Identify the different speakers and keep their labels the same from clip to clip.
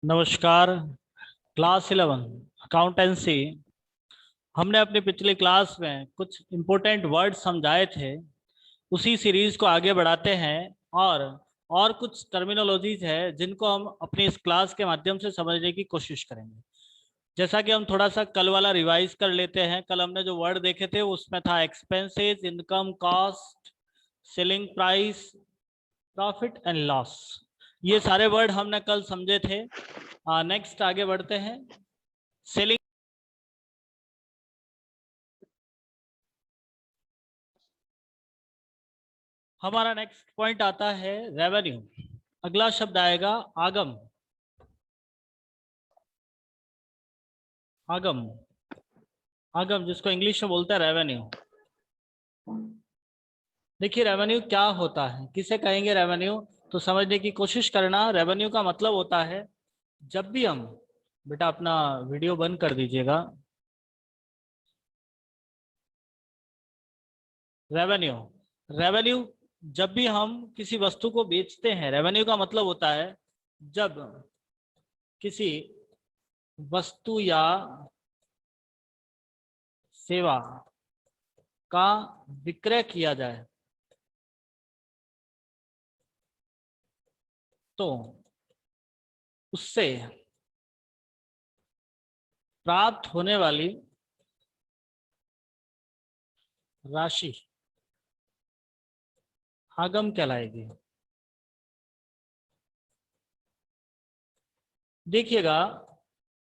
Speaker 1: नमस्कार। Class 11 accountancy. हमने अपनी पिछली क्लास में कुछ इम्पोर्टेंट वर्ड समझाए थे। उसी सीरीज को आगे बढ़ाते हैं और और कुछ टर्मिनोलॉजीज है जिनको हम अपनी इस क्लास के माध्यम से समझने की कोशिश करेंगे। जैसा कि हम थोड़ा सा कल वाला रिवाइज कर लेते हैं। कल हमने जो वर्ड देखे थे उसमें था expenses, income, cost, selling price, profit and loss. ये सारे वर्ड हमने कल समझे थे। नेक्स्ट आगे बढ़ते हैं। सेलिंग। हमारा नेक्स्ट पॉइंट आता है रेवेन्यू। अगला शब्द आएगा आगम। आगम आगम जिसको इंग्लिश में बोलते हैं रेवेन्यू। देखिए रेवेन्यू क्या होता है, किसे कहेंगे रेवेन्यू, तो समझने की कोशिश करना। रेवेन्यू का मतलब होता है जब भी हम, बेटा अपना वीडियो बंद कर दीजिएगा। रेवेन्यू रेवेन्यू जब भी हम किसी वस्तु को बेचते हैं, रेवेन्यू का मतलब होता है जब किसी वस्तु या सेवा का विक्रय किया जाए तो उससे प्राप्त होने वाली राशि आगम कहलाएगी। देखिएगा,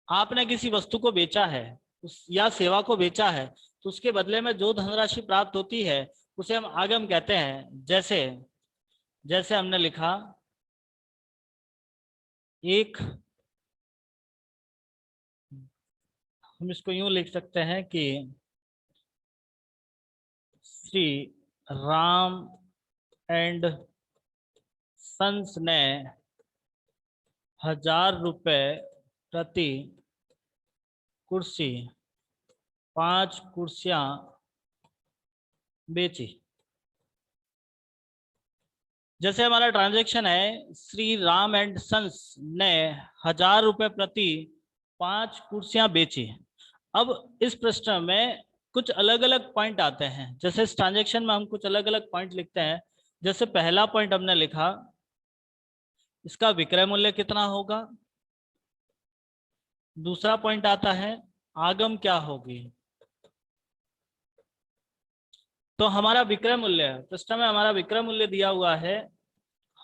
Speaker 1: आपने किसी वस्तु को बेचा है उस या सेवा को बेचा है, तो उसके बदले में जो धनराशि प्राप्त होती है उसे हम आगम कहते हैं। जैसे जैसे हमने लिखा, एक, हम इसको यूं लिख सकते हैं कि श्री राम एंड सन्स ने 1000 रुपए प्रति कुर्सी 5 कुर्सियां बेची। जैसे हमारा ट्रांजैक्शन है, श्री राम एंड सन्स ने 1000 रुपए प्रति 5 कुर्सियां बेची। अब इस प्रश्न में कुछ अलग अलग पॉइंट आते हैं। जैसे इस ट्रांजैक्शन में हम कुछ अलग अलग पॉइंट लिखते हैं। जैसे पहला पॉइंट हमने लिखा, इसका विक्रय मूल्य कितना होगा। दूसरा पॉइंट आता है आगम क्या होगी। तो हमारा विक्रय मूल्य, प्रश्न में हमारा विक्रय मूल्य दिया हुआ है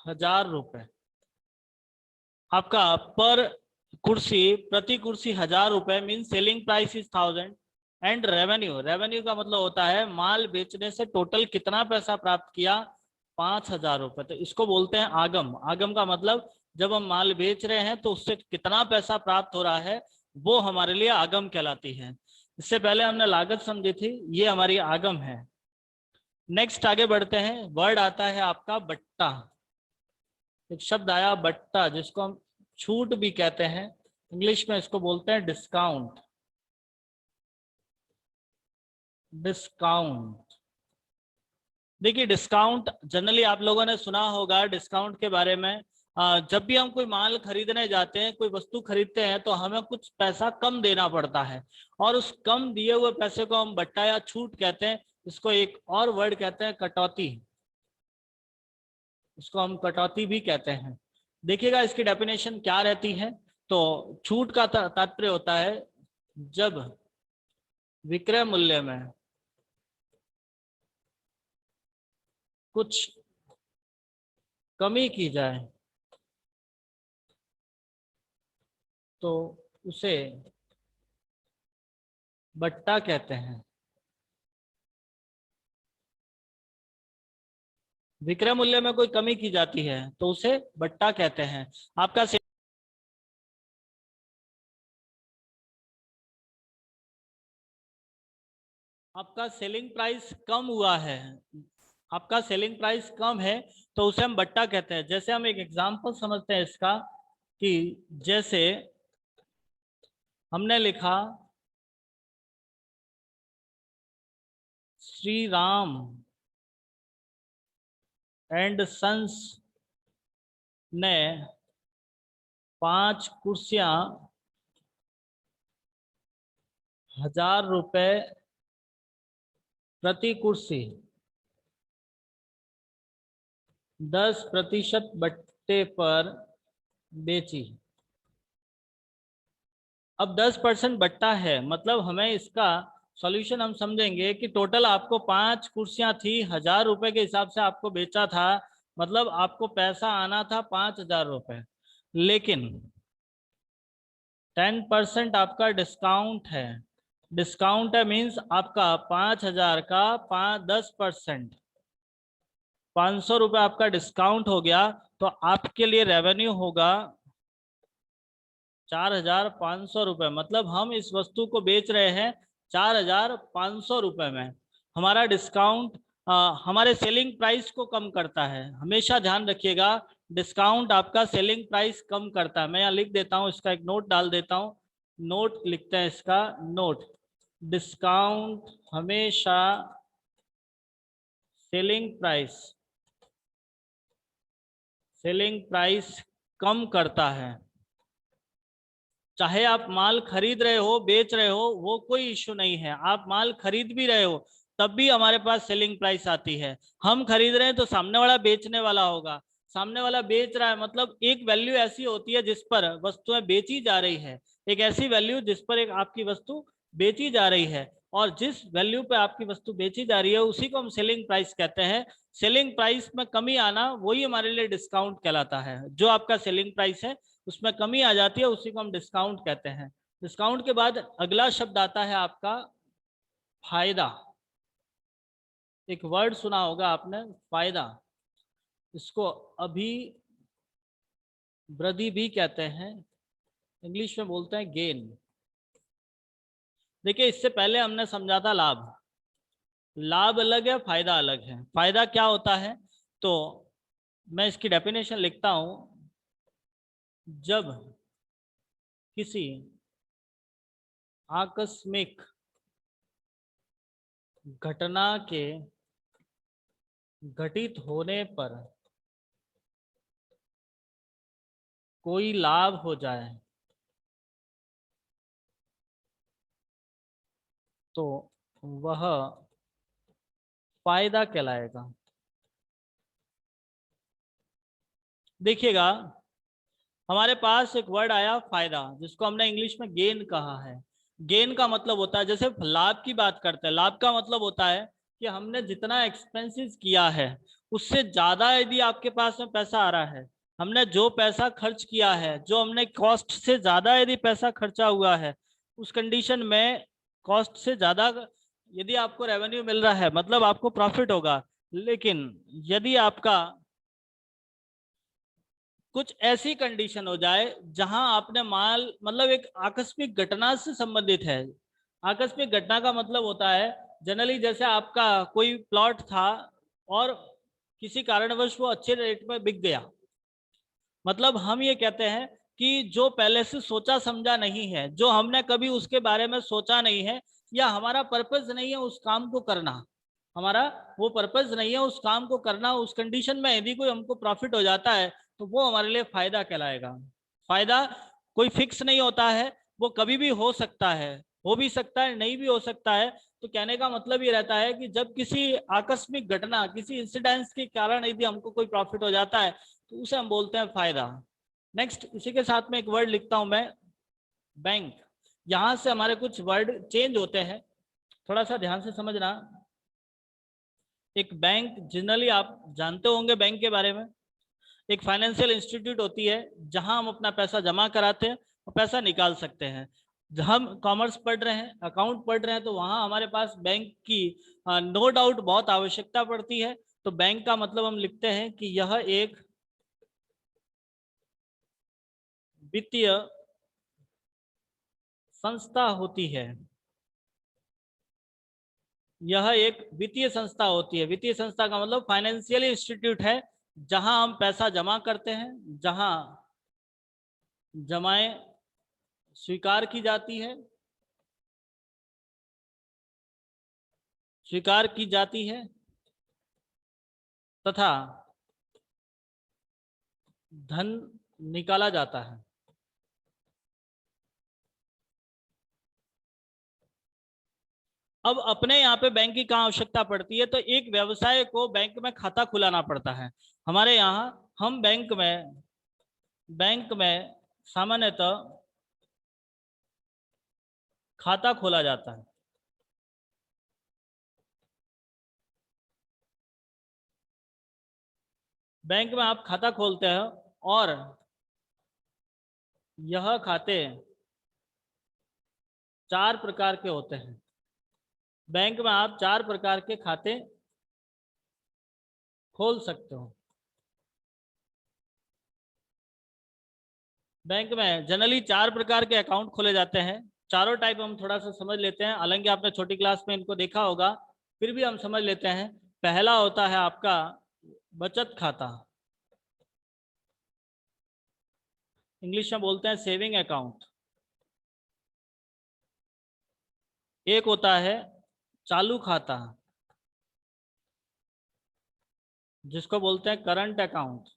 Speaker 1: 1000 रुपए। आपका पर कुर्सी, प्रति कुर्सी 1000 रुपए mean selling price is 1000। And revenue, revenue का मतलब होता है माल बेचने से टोटल कितना पैसा प्राप्त किया, 5000 रुपए। तो इसको बोलते हैं आगम। आगम का मतलब जब हम माल बेच रहे हैं तो उससे कितना पैसा प्राप्त हो रहा है, वो हमारे लिए आगम कहलाती है। इससे पहले हमने लागत समझी थी, ये हमारी आगम है। नेक्स्ट आगे बढ़ते हैं। वर्ड आता है आपका बट्टा। एक शब्द आया बट्टा, जिसको हम छूट भी कहते हैं। इंग्लिश में इसको बोलते हैं डिस्काउंट। डिस्काउंट। देखिए डिस्काउंट जनरली आप लोगों ने सुना होगा डिस्काउंट के बारे में। जब भी हम कोई माल खरीदने जाते हैं, कोई वस्तु खरीदते हैं, तो हमें कुछ पैसा कम देना पड़ता है और उस कम दिए हुए पैसे को हम बट्टा या छूट कहते हैं। इसको एक और वर्ड कहते हैं कटौती। इसको हम कटौती भी कहते हैं। देखिएगा इसकी डेफिनेशन क्या रहती है। तो छूट का तात्पर्य होता है जब विक्रय मूल्य में कुछ कमी की जाए तो उसे बट्टा कहते हैं। विक्रय मूल्य में कोई कमी की जाती है तो उसे बट्टा कहते हैं। आपका आपका सेलिंग प्राइस कम हुआ है, आपका सेलिंग प्राइस कम है, तो उसे हम बट्टा कहते हैं। जैसे हम एक एग्जांपल समझते हैं इसका, कि जैसे हमने लिखा, श्री राम एंड सन्स ने 5 कुर्सियां 1000 रुपए प्रति कुर्सी 10% बट्टे पर बेची। अब 10% बट्टा है, मतलब हमें इसका सॉल्यूशन हम समझेंगे कि टोटल आपको 5 कुर्सियां थी, 1000 रुपए के हिसाब से आपको बेचा था, मतलब आपको पैसा आना था 5000 रुपए, लेकिन 10% आपका डिस्काउंट है। डिस्काउंट है मीन्स आपका 5000 का 10%, 500 रुपए आपका डिस्काउंट हो गया, तो आपके लिए रेवेन्यू होगा 4500 रुपए। मतलब हम इस वस्तु को बेच रहे हैं 4500 रुपए में। हमारा डिस्काउंट हमारे सेलिंग प्राइस को कम करता है। हमेशा ध्यान रखिएगा, डिस्काउंट आपका सेलिंग प्राइस कम करता है। मैं यहाँ लिख देता हूँ, इसका एक नोट डाल देता हूँ। नोट लिखते हैं इसका, नोट। डिस्काउंट हमेशा सेलिंग प्राइस कम करता है। चाहे आप माल खरीद रहे हो, बेच रहे हो, वो कोई इश्यू नहीं है। आप माल खरीद भी रहे हो तब भी हमारे पास सेलिंग प्राइस आती है। हम खरीद रहे हैं तो सामने वाला बेचने वाला होगा, सामने वाला बेच रहा है, मतलब एक वैल्यू ऐसी होती है जिस पर वस्तुएं बेची जा रही है, एक ऐसी वैल्यू जिस पर एक आपकी वस्तु बेची जा रही है, और जिस वैल्यू पे आपकी वस्तु बेची जा रही है उसी को हम सेलिंग प्राइस कहते हैं। सेलिंग प्राइस में कमी आना वही हमारे लिए डिस्काउंट कहलाता है। जो आपका सेलिंग प्राइस है उसमें कमी आ जाती है, उसी को हम डिस्काउंट कहते हैं। डिस्काउंट के बाद अगला शब्द आता है आपका फायदा। एक वर्ड सुना होगा आपने, फायदा। इसको अभी वृद्धि भी कहते हैं, इंग्लिश में बोलते हैं गेन। देखिए, इससे पहले हमने समझा था लाभ। लाभ अलग है, फायदा अलग है। फायदा क्या होता है, तो मैं इसकी डेफिनेशन लिखता हूं। जब किसी आकस्मिक घटना के घटित होने पर कोई लाभ हो जाए तो वह फायदा कहलाएगा। देखिएगा, हमारे पास एक वर्ड आया फायदा, जिसको हमने इंग्लिश में गेन कहा है। गेन का मतलब होता है, जैसे लाभ की बात करते हैं, लाभ का मतलब होता है कि हमने जितना एक्सपेंसेस किया है उससे ज्यादा यदि आपके पास में पैसा आ रहा है, हमने जो पैसा खर्च किया है, जो हमने कॉस्ट से ज्यादा यदि पैसा खर्चा हुआ है, उस कंडीशन में कॉस्ट से ज्यादा यदि आपको रेवेन्यू मिल रहा है, मतलब आपको प्रॉफिट होगा। लेकिन यदि आपका कुछ ऐसी कंडीशन हो जाए जहां आपने माल, मतलब एक आकस्मिक घटना से संबंधित है। आकस्मिक घटना का मतलब होता है जनरली, जैसे आपका कोई प्लॉट था और किसी कारणवश वो अच्छे रेट में बिक गया। मतलब हम ये कहते हैं कि जो पहले से सोचा समझा नहीं है, जो हमने कभी उसके बारे में सोचा नहीं है, या हमारा पर्पस नहीं है उस काम को करना, हमारा वो पर्पस नहीं है उस काम को करना, उस कंडीशन में यदि कोई हमको प्रॉफिट हो जाता है तो वो हमारे लिए फायदा कहलाएगा। फायदा कोई फिक्स नहीं होता है, वो कभी भी हो सकता है, हो भी सकता है, नहीं भी हो सकता है। तो कहने का मतलब ये रहता है कि जब किसी आकस्मिक घटना, किसी इंसिडेंस के कारण यदि हमको कोई प्रॉफिट हो जाता है तो उसे हम बोलते हैं फायदा। नेक्स्ट, इसी के साथ में एक वर्ड लिखता हूं मैं, बैंक। यहां से हमारे कुछ वर्ड चेंज होते हैं, थोड़ा सा ध्यान से समझना। एक बैंक, जनरली आप जानते होंगे बैंक के बारे में, एक फाइनेंशियल इंस्टीट्यूट होती है जहां हम अपना पैसा जमा कराते हैं और पैसा निकाल सकते हैं। हम कॉमर्स पढ़ रहे हैं, अकाउंट पढ़ रहे हैं, तो वहां हमारे पास बैंक की नो डाउट बहुत आवश्यकता पड़ती है। तो बैंक का मतलब हम लिखते हैं कि यह एक वित्तीय संस्था होती है। यह एक वित्तीय संस्था होती है। वित्तीय संस्था का मतलब फाइनेंशियल इंस्टीट्यूट है जहां हम पैसा जमा करते हैं, जहां जमाएं स्वीकार की जाती है, स्वीकार की जाती है तथा धन निकाला जाता है। अब अपने यहाँ पे बैंक की कहाँ आवश्यकता पड़ती है, तो एक व्यवसाय को बैंक में खाता खुलाना पड़ता है। हमारे यहाँ हम बैंक में सामान्यतः खाता खोला जाता है। बैंक में आप खाता खोलते हैं और यह खाते 4 प्रकार के होते हैं। बैंक में आप 4 प्रकार के खाते खोल सकते हो। बैंक में जनरली 4 प्रकार के अकाउंट खोले जाते हैं। चारों टाइप हम थोड़ा सा समझ लेते हैं, हालांकि आपने छोटी क्लास में इनको देखा होगा, फिर भी हम समझ लेते हैं। पहला होता है आपका बचत खाता, इंग्लिश में बोलते हैं सेविंग अकाउंट। एक होता है चालू खाता, जिसको बोलते हैं करंट अकाउंट।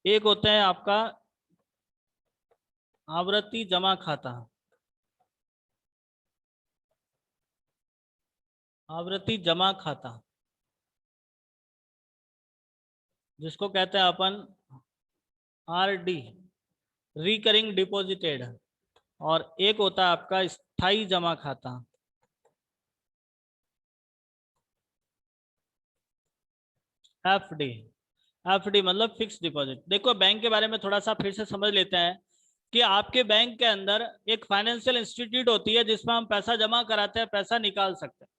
Speaker 1: एक होता है आपका आवर्ती जमा खाता, आवर्ती जमा खाता, जिसको कहते हैं अपन आरडी, रिकरिंग डिपॉजिटेड। और एक होता है आपका स्थायी जमा खाता, एफडी। एफडी मतलब फिक्स डिपॉजिट। देखो बैंक के बारे में थोड़ा सा फिर से समझ लेते हैं कि आपके बैंक के अंदर एक फाइनेंशियल इंस्टीट्यूट होती है जिसमें हम पैसा जमा कराते हैं, पैसा निकाल सकते हैं।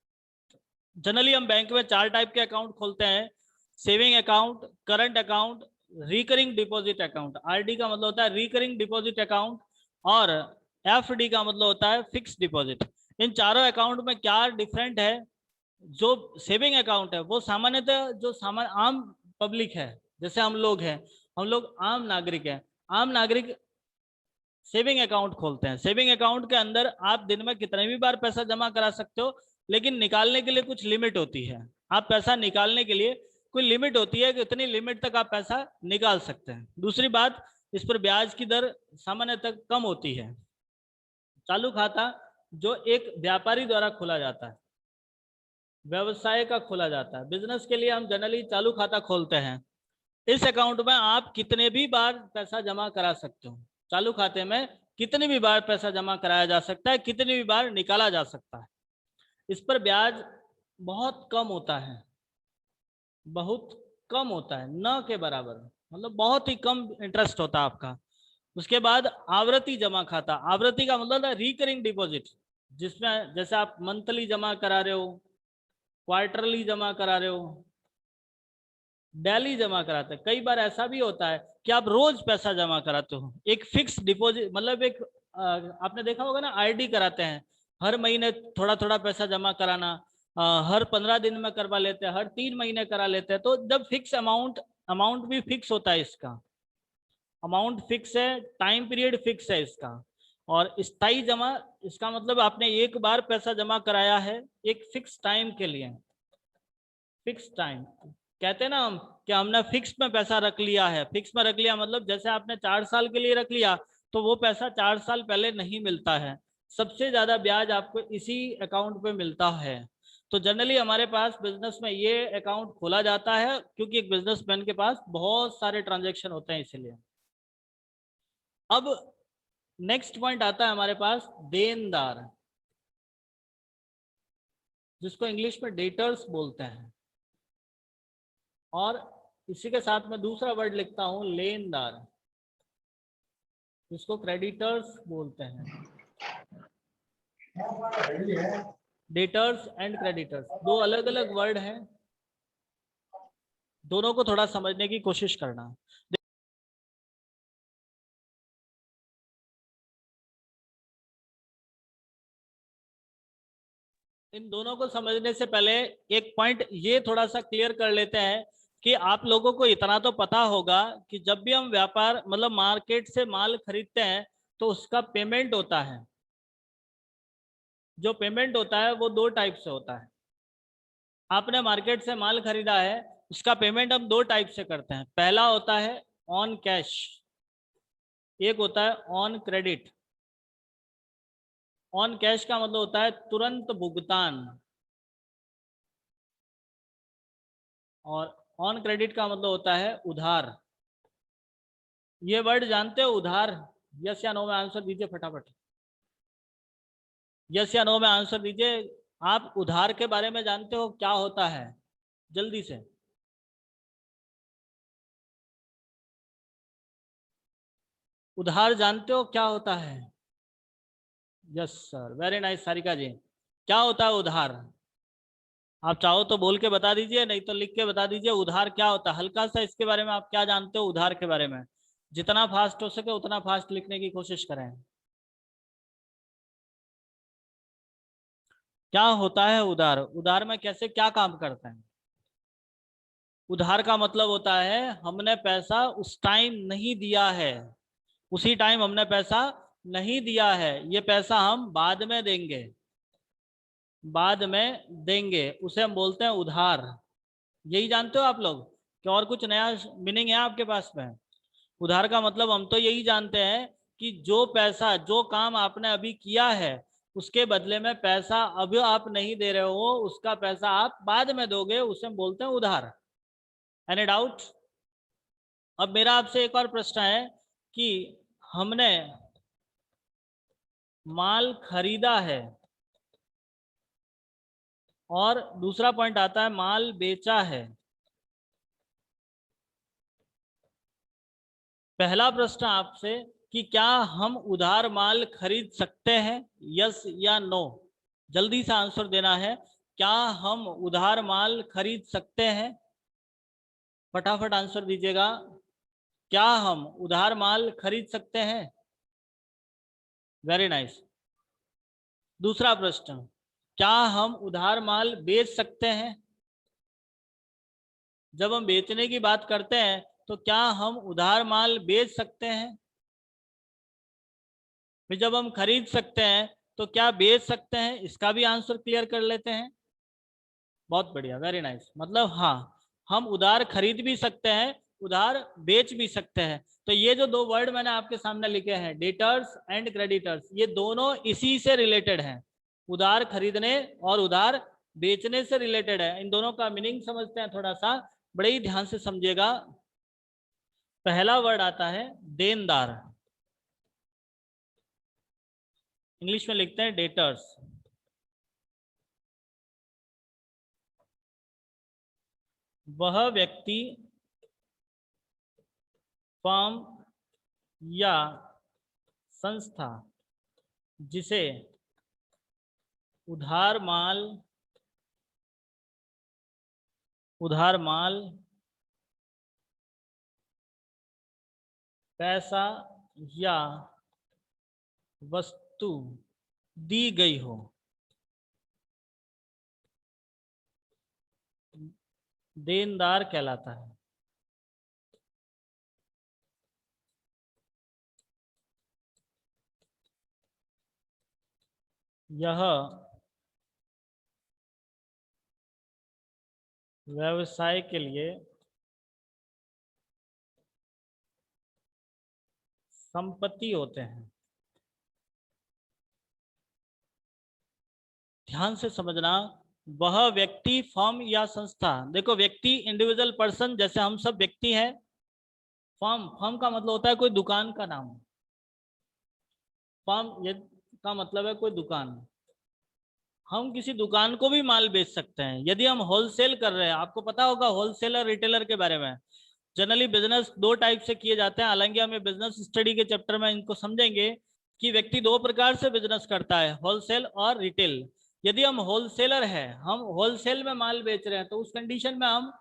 Speaker 1: जनरली हम बैंक में 4 टाइप के अकाउंट खोलते हैं, saving account, current account, recurring deposit account. RD का मतलब होता है रिकरिंग डिपॉजिट अकाउंट, और एफडी का मतलब होता है फिक्स डिपॉजिट। इन चारों अकाउंट में क्या डिफरेंट है? जो सेविंग अकाउंट है वो सामान्यतः जो आम पब्लिक है, जैसे हम लोग हैं, हम लोग आम नागरिक हैं, आम नागरिक सेविंग अकाउंट खोलते हैं। सेविंग अकाउंट के अंदर आप दिन में कितने भी बार पैसा जमा करा सकते हो, लेकिन निकालने के लिए कुछ लिमिट होती है। आप पैसा निकालने के लिए कोई लिमिट होती है कि इतनी लिमिट तक आप पैसा निकाल सकते हैं। दूसरी बात, इस पर ब्याज की दर सामान्यतः कम होती है। चालू खाता जो एक व्यापारी द्वारा खोला जाता है, व्यवसाय का खोला जाता है, बिजनेस के लिए हम जनरली चालू खाता खोलते हैं। इस अकाउंट में आप कितने भी बार पैसा जमा करा सकते हो। चालू खाते में कितनी भी बार पैसा जमा कराया जा सकता है, कितनी भी बार निकाला जा सकता है। इस पर ब्याज बहुत कम होता है, बहुत कम होता है, न के बराबर, मतलब बहुत ही कम इंटरेस्ट होता है आपका। उसके बाद आवर्ती जमा खाता, आवर्ती का मतलब है रिकरिंग डिपॉजिट, जिसमें जैसे आप मंथली जमा करा रहे हो, क्वार्टरली जमा करा रहे हो, डेली जमा कराते हैं। कई बार ऐसा भी होता है कि आप रोज पैसा जमा कराते हो। एक फिक्स डिपॉजिट मतलब एक आपने देखा होगा ना, आरडी कराते हैं, हर महीने थोड़ा थोड़ा पैसा जमा कराना, हर 15 दिन में करवा लेते हैं, हर 3 महीने करा लेते हैं। तो जब फिक्स अमाउंट भी फिक्स होता है, इसका अमाउंट फिक्स है, टाइम पीरियड फिक्स है इसका। और स्थायी जमा, इसका मतलब आपने एक बार पैसा जमा कराया है एक फिक्स टाइम के लिए, फिक्स टाइम कहते हैं ना हम, कि हमने फिक्स में पैसा रख लिया है। फिक्स में रख लिया मतलब जैसे आपने 4 साल के लिए रख लिया, तो वो पैसा 4 साल पहले नहीं मिलता है। सबसे ज्यादा ब्याज आपको इसी अकाउंट पे मिलता है। तो जनरली हमारे पास बिजनेस में ये अकाउंट खोला जाता है, क्योंकि एक बिजनेसमैन के पास बहुत सारे ट्रांजेक्शन होते हैं, इसलिए। अब नेक्स्ट पॉइंट आता है हमारे पास देनदार, जिसको इंग्लिश में डेटर्स बोलते हैं। और इसी के साथ में दूसरा वर्ड लिखता हूं लेनदार, जिसको क्रेडिटर्स बोलते हैं। डेटर्स एंड क्रेडिटर्स दो अलग अलग वर्ड हैं, दोनों को थोड़ा समझने की कोशिश करना। इन दोनों को समझने से पहले एक पॉइंट ये थोड़ा सा क्लियर कर लेते हैं कि आप लोगों को इतना तो पता होगा कि जब भी हम व्यापार मतलब मार्केट से माल खरीदते हैं, तो उसका पेमेंट होता है। जो पेमेंट होता है वो 2 टाइप से होता है। आपने मार्केट से माल खरीदा है, उसका पेमेंट हम 2 टाइप से करते हैं। पहला होता है ऑन कैश, एक होता है ऑन क्रेडिट। ऑन कैश का मतलब होता है तुरंत भुगतान, और ऑन क्रेडिट का मतलब होता है उधार। ये वर्ड जानते हो उधार? यस या नो में आंसर दीजिए फटाफट, यस या नो में आंसर दीजिए। आप उधार के बारे में जानते हो क्या होता है? जल्दी से। उधार जानते हो क्या होता है? Yes sir, very nice Sarika ji. क्या होता है उधार? आप चाहो तो बोल के बता दीजिए, नहीं तो लिख के बता दीजिए उधार क्या होता है। हल्का सा इसके बारे में आप क्या जानते हो उधार के बारे में? जितना फास्ट हो सके उतना फास्ट लिखने की कोशिश करें। क्या होता है उधार? उधार में कैसे क्या काम करते हैं? उधार का मतलब होता है हमने पैसा उस टाइम नहीं दिया है, उसी टाइम हमने पैसा नहीं दिया है, ये पैसा हम बाद में देंगे, बाद में देंगे, उसे हम बोलते हैं उधार। यही जानते हो आप लोग कि और कुछ नया मीनिंग है आपके पास में? उधार का मतलब हम तो यही जानते हैं कि जो पैसा, जो काम आपने अभी किया है उसके बदले में पैसा अभी आप नहीं दे रहे हो, उसका पैसा आप बाद में दोगे, उसे हम बोलते हैं उधार। Any doubt? अब मेरा आपसे एक और प्रश्न है कि हमने माल खरीदा है, और दूसरा पॉइंट आता है माल बेचा है। पहला प्रश्न आपसे कि क्या हम उधार माल खरीद सकते हैं, यस या नो? जल्दी से आंसर देना है। क्या हम उधार माल खरीद सकते हैं? फटाफट आंसर दीजिएगा। क्या हम उधार माल खरीद सकते हैं? Very nice. दूसरा प्रश्न, क्या हम उधार माल बेच सकते हैं? जब हम बेचने की बात करते हैं तो क्या हम उधार माल बेच सकते हैं? फिर जब हम खरीद सकते हैं तो क्या बेच सकते हैं? इसका भी आंसर क्लियर कर लेते हैं। बहुत बढ़िया, वेरी नाइस। मतलब हाँ, हम उधार खरीद भी सकते हैं, उधार बेच भी सकते हैं। तो ये जो दो वर्ड मैंने आपके सामने लिखे हैं, डेटर्स एंड क्रेडिटर्स, ये दोनों इसी से रिलेटेड हैं। उधार खरीदने और उधार बेचने से रिलेटेड है। इन दोनों का मीनिंग समझते हैं थोड़ा सा, बड़े ही ध्यान से समझिएगा। पहला वर्ड आता है देनदार, इंग्लिश में लिखते हैं डेटर्स। वह व्यक्ति, फर्म या संस्था जिसे उधार माल, पैसा या वस्तु दी गई हो, देनदार कहलाता है। यह व्यवसाय के लिए संपत्ति होते हैं। ध्यान से समझना, वह व्यक्ति, फर्म या संस्था। देखो व्यक्ति इंडिविजुअल पर्सन, जैसे हम सब व्यक्ति हैं। फर्म का मतलब होता है कोई दुकान का नाम। फर्म ये का मतलब है कोई दुकान। हम किसी दुकान को भी माल बेच सकते हैं यदि हम होलसेल कर रहे हैं। आपको पता होगा होलसेलर रिटेलर के बारे में। जनरली बिजनेस दो टाइप से किए जाते हैं, हालांकि हमें बिजनेस स्टडी के चैप्टर में इनको समझेंगे कि व्यक्ति दो प्रकार से बिजनेस करता है, होलसेल और रिटेल। यदि हम होलसेलर हैं, हम होलसेल में माल बेच रहे हैं, तो उस कंडीशन में हम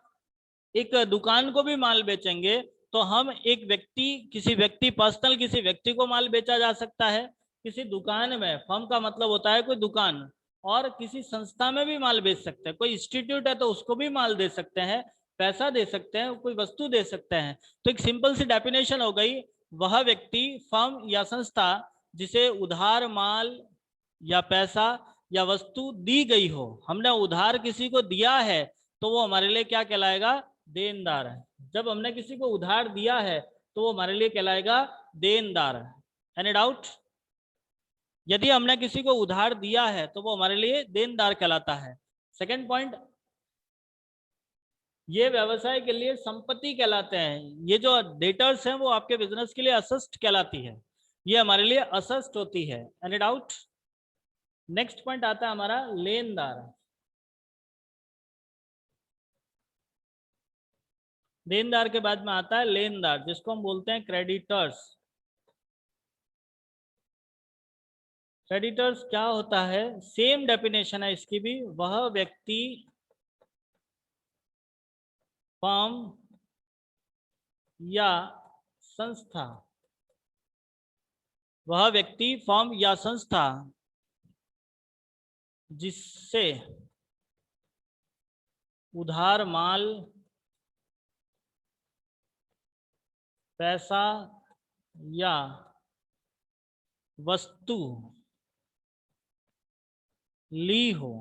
Speaker 1: एक दुकान को भी माल बेचेंगे। तो हम एक व्यक्ति, किसी व्यक्ति, पर्सनल किसी व्यक्ति को माल बेचा जा सकता है किसी दुकान में। फर्म का मतलब होता है कोई दुकान। और किसी संस्था में भी माल बेच सकते हैं। कोई इंस्टीट्यूट है तो उसको भी माल दे सकते हैं, पैसा दे सकते हैं, कोई वस्तु दे सकते हैं। तो एक सिंपल सी डेफिनेशन हो गई, वह व्यक्ति, फर्म या संस्था जिसे उधार माल या पैसा या वस्तु दी गई हो, हमने उधार किसी को दिया है, तो वो हमारे लिए क्या कहलाएगा? देनदार है। जब हमने किसी को उधार दिया है तो वो हमारे लिए कहलाएगा देनदार। Any doubt? यदि हमने किसी को उधार दिया है तो वो हमारे लिए देनदार कहलाता है। सेकंड पॉइंट, ये व्यवसाय के लिए संपत्ति कहलाते हैं। ये जो डेटर्स हैं वो आपके बिजनेस के लिए असेस्ट कहलाती है, ये हमारे लिए असेस्ट होती है। Any doubt? नेक्स्ट पॉइंट आता है हमारा लेनदार। देनदार के बाद में आता है लेनदार, जिसको हम बोलते हैं क्रेडिटर्स। क्रेडिटर्स क्या होता है? सेम डेफिनेशन है इसकी भी। वह व्यक्ति, फर्म या संस्था, वह व्यक्ति, फर्म या संस्था जिससे उधार माल, पैसा या वस्तु ली हो,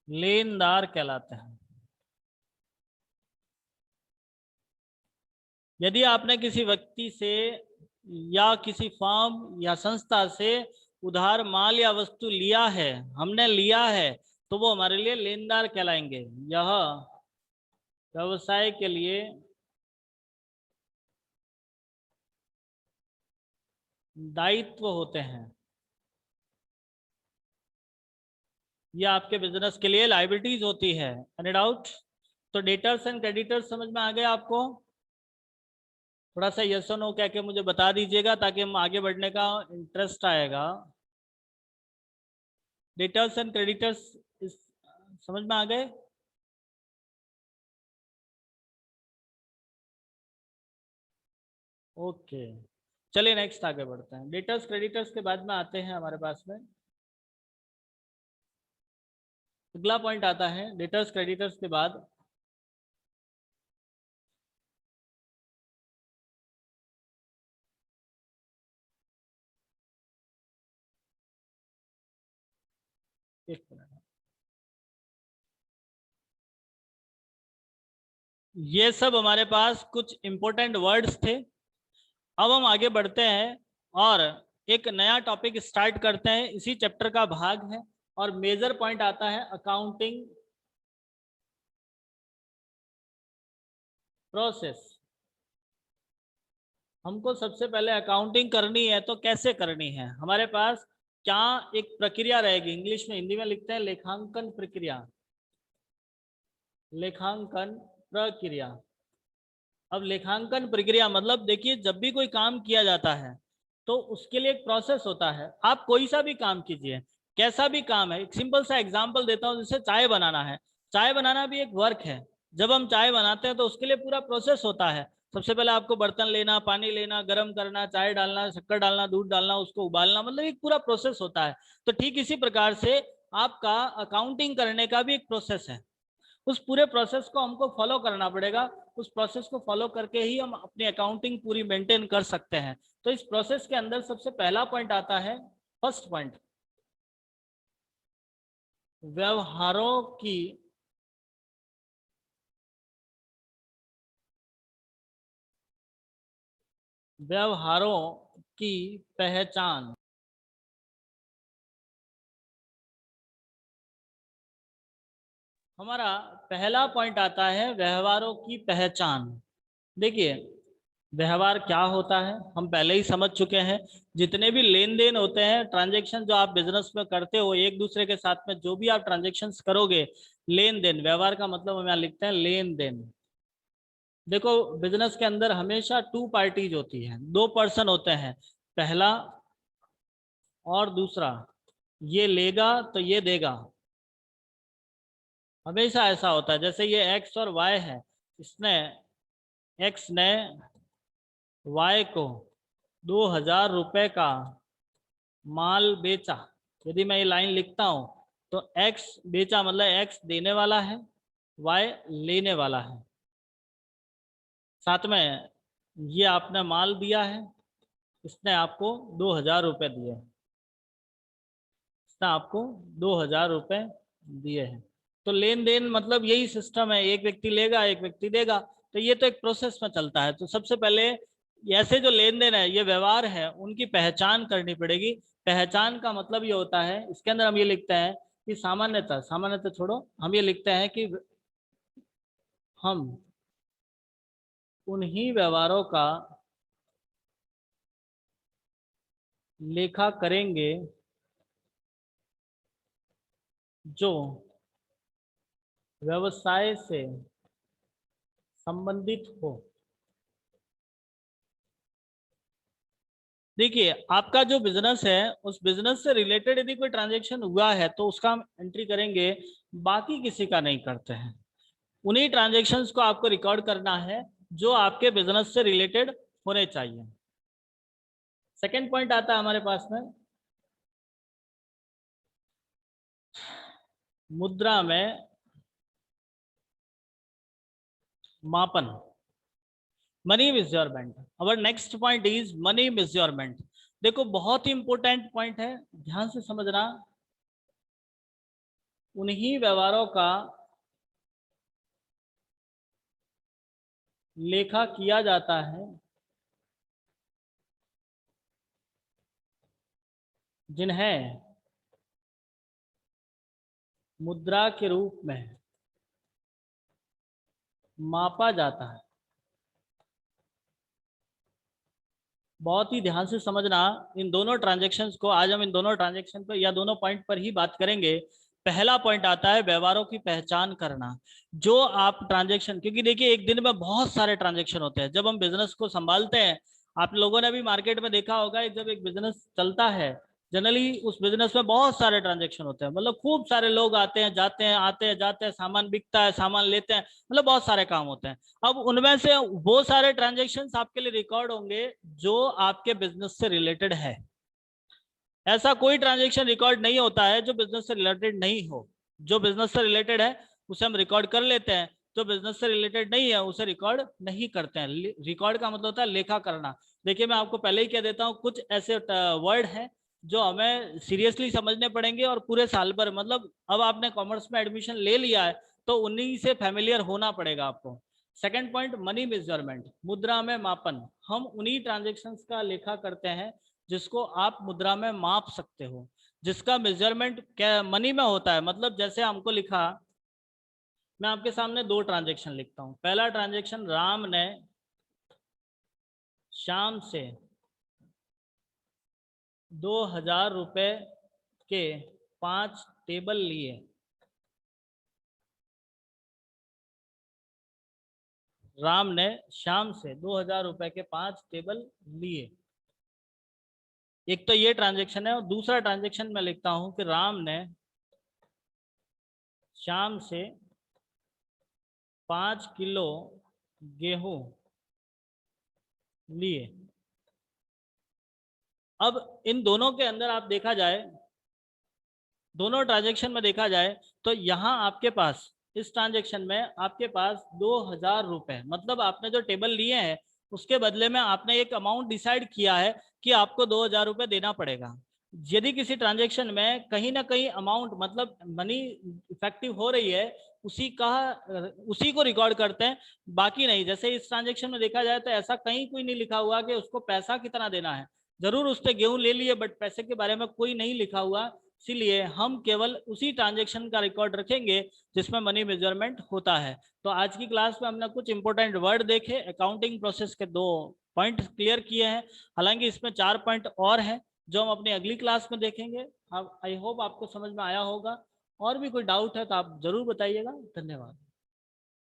Speaker 1: लेनदार कहलाते हैं। यदि आपने किसी व्यक्ति से या किसी फर्म या संस्था से उधार माल या वस्तु लिया है, हमने लिया है, तो वो हमारे लिए लेनदार कहलाएंगे। यह व्यवसाय के लिए दायित्व होते हैं, ये आपके बिजनेस के लिए लायबिलिटीज होती है। Any doubt? तो डेटर्स एंड क्रेडिटर्स समझ में आ गए आपको? थोड़ा सा यस और नो कह के मुझे बता दीजिएगा ताकि हम आगे बढ़ने का इंटरेस्ट आएगा। डेटर्स एंड क्रेडिटर्स समझ में आ गए? ओके, चलिए नेक्स्ट आगे बढ़ते हैं। डेटर्स क्रेडिटर्स के बाद में आते हैं हमारे पास में अगला पॉइंट आता है डेटर्स क्रेडिटर्स के बाद एक मिनट, ये सब हमारे पास कुछ इंपॉर्टेंट वर्ड्स थे। अब हम आगे बढ़ते हैं और एक नया टॉपिक स्टार्ट करते हैं, इसी चैप्टर का भाग है और मेजर पॉइंट आता है अकाउंटिंग प्रोसेस। हमको सबसे पहले अकाउंटिंग करनी है तो कैसे करनी है? हमारे पास क्या एक प्रक्रिया रहेगी, इंग्लिश में, हिंदी में लिखते हैं लेखांकन प्रक्रिया, लेखांकन प्रक्रिया। अब लेखांकन प्रक्रिया मतलब देखिए, जब भी कोई काम किया जाता है तो उसके लिए एक प्रोसेस होता है। आप कोई सा भी काम कीजिए, कैसा भी काम है, एक सिंपल सा एग्जांपल देता हूँ, जैसे चाय बनाना है। चाय बनाना भी एक वर्क है। जब हम चाय बनाते हैं तो उसके लिए पूरा प्रोसेस होता है। सबसे पहले आपको बर्तन लेना, पानी लेना, गर्म करना, चाय डालना, शक्कर डालना, दूध डालना, उसको उबालना, मतलब एक पूरा प्रोसेस होता है। तो ठीक इसी प्रकार से आपका अकाउंटिंग करने का भी एक प्रोसेस है। उस पूरे प्रोसेस को हमको फॉलो करना पड़ेगा। उस प्रोसेस को फॉलो करके ही हम अपनी अकाउंटिंग पूरी मेंटेन कर सकते हैं। तो इस प्रोसेस के अंदर सबसे पहला पॉइंट आता है, फर्स्ट पॉइंट, व्यवहारों की व्यवहारों की पहचान। हमारा पहला पॉइंट आता है व्यवहारों की पहचान। देखिए, व्यवहार क्या होता है हम पहले ही समझ चुके हैं। जितने भी लेन देन होते हैं, ट्रांजेक्शन जो आप बिजनेस में करते हो एक दूसरे के साथ में, जो भी आप ट्रांजेक्शन्स करोगे, लेन देन, व्यवहार का मतलब हम यहाँ लिखते हैं लेन देन। देखो, बिजनेस के अंदर हमेशा टू पार्टीज होती है, दो पर्सन होते हैं, पहला और दूसरा। ये लेगा तो ये देगा, हमेशा ऐसा होता है। जैसे ये एक्स और वाई है, इसने, एक्स ने वाई को 2000 रुपए का माल बेचा। यदि मैं ये लाइन लिखता हूं तो एक्स बेचा मतलब एक्स देने वाला है, वाई लेने वाला है। साथ में ये आपने माल दिया है, इसने आपको 2000 रुपए दिए, इसने आपको 2000 रुपए दिए हैं। तो लेन देन मतलब यही सिस्टम है, एक व्यक्ति लेगा एक व्यक्ति देगा। तो ये तो एक प्रोसेस में चलता है। तो सबसे पहले ऐसे जो लेन देन है, ये व्यवहार है, उनकी पहचान करनी पड़ेगी। पहचान का मतलब ये होता है, इसके अंदर हम ये लिखते हैं कि सामान्यतः, सामान्यतः छोड़ो, हम ये लिखते हैं कि हम उन्हीं व्यवहारों का लेखा करेंगे जो व्यवसाय से संबंधित हो। देखिए, आपका जो बिजनेस है, उस बिजनेस से रिलेटेड यदि कोई ट्रांजैक्शन हुआ है तो उसका हम एंट्री करेंगे, बाकी किसी का नहीं करते हैं। उन्हीं ट्रांजैक्शंस को आपको रिकॉर्ड करना है जो आपके बिजनेस से रिलेटेड होने चाहिए। सेकंड पॉइंट आता है हमारे पास में, मुद्रा में मापन, money measurement. Our next point is money measurement. देखो, बहुत ही इंपॉर्टेंट पॉइंट है, ध्यान से समझना। उन्हीं व्यवहारों का लेखा किया जाता है जिन्हें मुद्रा के रूप में मापा जाता है। बहुत ही ध्यान से समझना इन दोनों ट्रांजैक्शंस को। आज हम इन दोनों ट्रांजैक्शन पर या दोनों पॉइंट पर ही बात करेंगे। पहला पॉइंट आता है व्यवहारों की पहचान करना। जो आप ट्रांजैक्शन, क्योंकि देखिए एक दिन में बहुत सारे ट्रांजैक्शन होते हैं। जब हम बिजनेस को संभालते हैं, आप लोगों ने भी मार्केट में देखा होगा, जब एक बिजनेस चलता है, जनरली उस बिजनेस में बहुत सारे ट्रांजैक्शन होते हैं। मतलब खूब सारे लोग आते हैं जाते हैं, आते हैं जाते हैं, सामान बिकता है, सामान लेते हैं, मतलब बहुत सारे काम होते हैं। अब उनमें से वो सारे ट्रांजैक्शंस आपके लिए रिकॉर्ड होंगे जो आपके बिजनेस से रिलेटेड है। ऐसा कोई ट्रांजैक्शन रिकॉर्ड नहीं होता है जो बिजनेस से रिलेटेड नहीं हो। जो बिजनेस से रिलेटेड है उसे हम रिकॉर्ड कर लेते हैं, जो बिजनेस से रिलेटेड नहीं है उसे रिकॉर्ड नहीं करते हैं। रिकॉर्ड का मतलब होता है लेखा करना। देखिए, मैं आपको पहले ही कह देता हूँ, कुछ ऐसे वर्ड हैं जो हमें सीरियसली समझने पड़ेंगे और पूरे साल भर, मतलब अब आपने कॉमर्स में एडमिशन ले लिया है तो उन्हीं से फैमिलियर होना पड़ेगा आपको। सेकंड पॉइंट, मनी मेजरमेंट, मुद्रा में मापन। हम उन्हीं ट्रांजेक्शन्स का लेखा करते हैं जिसको आप मुद्रा में माप सकते हो, जिसका मेजरमेंट क्या मनी में होता है। मतलब जैसे हमको लिखा, मैं आपके सामने दो ट्रांजैक्शन लिखता हूं। पहला ट्रांजैक्शन, राम ने शाम से 2000 रुपए के 5 टेबल लिए। राम ने शाम से 2000 रुपए के 5 टेबल लिए। एक तो ये ट्रांजैक्शन है, और दूसरा ट्रांजैक्शन मैं लिखता हूं कि राम ने शाम से 5 किलो गेहूं लिए। अब इन दोनों के अंदर आप देखा जाए, दोनों ट्रांजैक्शन में देखा जाए, तो यहाँ आपके पास इस ट्रांजैक्शन में आपके पास 2000 रुपए, मतलब आपने जो टेबल लिए हैं उसके बदले में आपने एक अमाउंट डिसाइड किया है कि आपको 2000 रुपए देना पड़ेगा। यदि किसी ट्रांजैक्शन में कहीं ना कहीं अमाउंट, मतलब मनी इफेक्टिव हो रही है, उसी को रिकॉर्ड करते हैं, बाकी नहीं। जैसे इस ट्रांजैक्शन में देखा जाए तो ऐसा कहीं कोई नहीं लिखा हुआ कि उसको पैसा कितना देना है। जरूर उसने गेहूं ले लिए, बट पैसे के बारे में कोई नहीं लिखा हुआ। इसीलिए हम केवल उसी ट्रांजैक्शन का रिकॉर्ड रखेंगे जिसमें मनी मेजरमेंट होता है। तो आज की क्लास में हमने कुछ इंपॉर्टेंट वर्ड देखे, अकाउंटिंग प्रोसेस के 2 पॉइंट क्लियर किए हैं। हालांकि इसमें 4 पॉइंट और हैं जो हम अपनी अगली क्लास में देखेंगे। अब आई होप आपको समझ में आया होगा। और भी कोई डाउट है तो आप जरूर बताइएगा। धन्यवाद।